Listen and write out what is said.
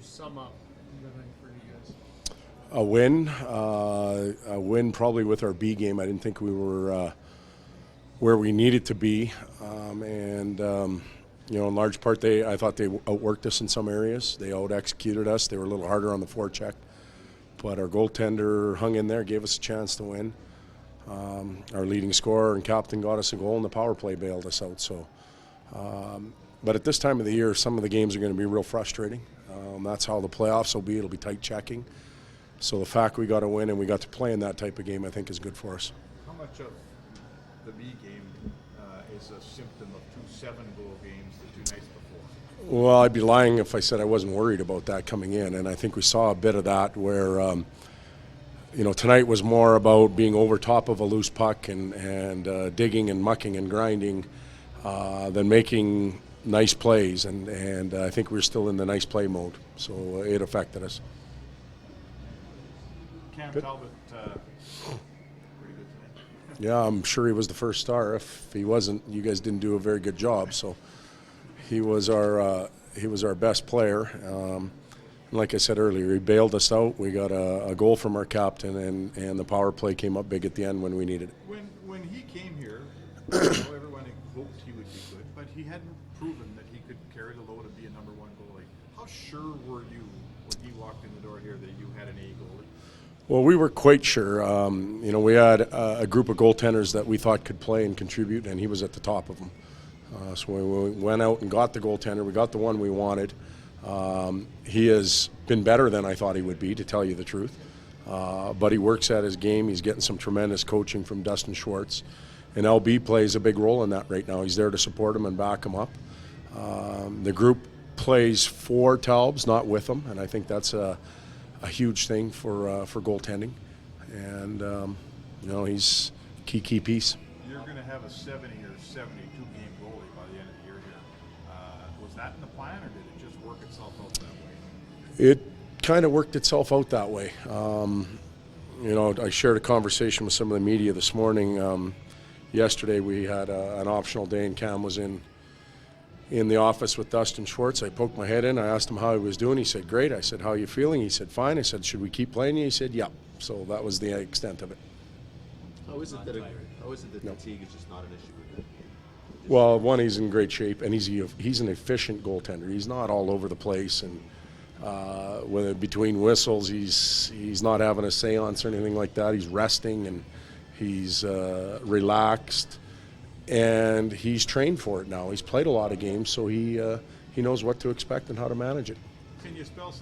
sum up the night for you guys? A win probably with our B game. I didn't think we were where we needed to be, in large part, I thought they outworked us in some areas. They out-executed us. They were a little harder on the forecheck, but our goaltender hung in there, gave us a chance to win. Our leading scorer and captain got us a goal, and the power play bailed us out. So, but at this time of the year, some of the games are going to be real frustrating. That's how the playoffs will be. It'll be tight checking. So the fact we got to win and we got to play in that type of game, I think, is good for us. How much of the B game is a symptom of 2 7-goal games the 2 nights before? Well, I'd be lying if I said I wasn't worried about that coming in, and I think we saw a bit of that where, tonight was more about being over top of a loose puck and digging and mucking and grinding than making nice plays, and I think we're still in the nice play mode, so it affected us. Cam Good. Talbot, pretty good tonight. Yeah, I'm sure he was the first star. If he wasn't, you guys didn't do a very good job. So he was our best player. And like I said earlier, he bailed us out. We got a goal from our captain, and the power play came up big at the end when we needed it. When he came here, everyone hoped he would be good, but he hadn't proven that he could carry the load and be a number 1 goalie. How sure were you when he walked in the door here that you had an A goalie? Well, we were quite sure. We had a group of goaltenders that we thought could play and contribute, and he was at the top of them. So we went out and got the goaltender. We got the one we wanted. He has been better than I thought he would be, to tell you the truth. But he works at his game. He's getting some tremendous coaching from Dustin Schwartz. And LB plays a big role in that right now. He's there to support him and back him up. The group plays for Talbs, not with him, and I think that's a huge thing for goaltending. And, he's a key piece. You're going to have a 70 or 72-game goalie by the end of the year here. Was that in the plan, or did it just work itself out that way? It kind of worked itself out that way. I shared a conversation with some of the media this morning. Yesterday we had an optional day, and Cam was in the office with Dustin Schwartz. I poked my head in. I asked him how he was doing. He said, great. I said, how are you feeling? He said, fine. I said, should we keep playing you? He said, yeah. So that was the extent of it. How is it that fatigue is just not an issue with him? Well, one, he's in great shape, and he's an efficient goaltender. He's not all over the place, and between whistles, he's not having a seance or anything like that. He's resting, and he's relaxed, and he's trained for it now. He's played a lot of games, so he knows what to expect and how to manage it. Can you spell some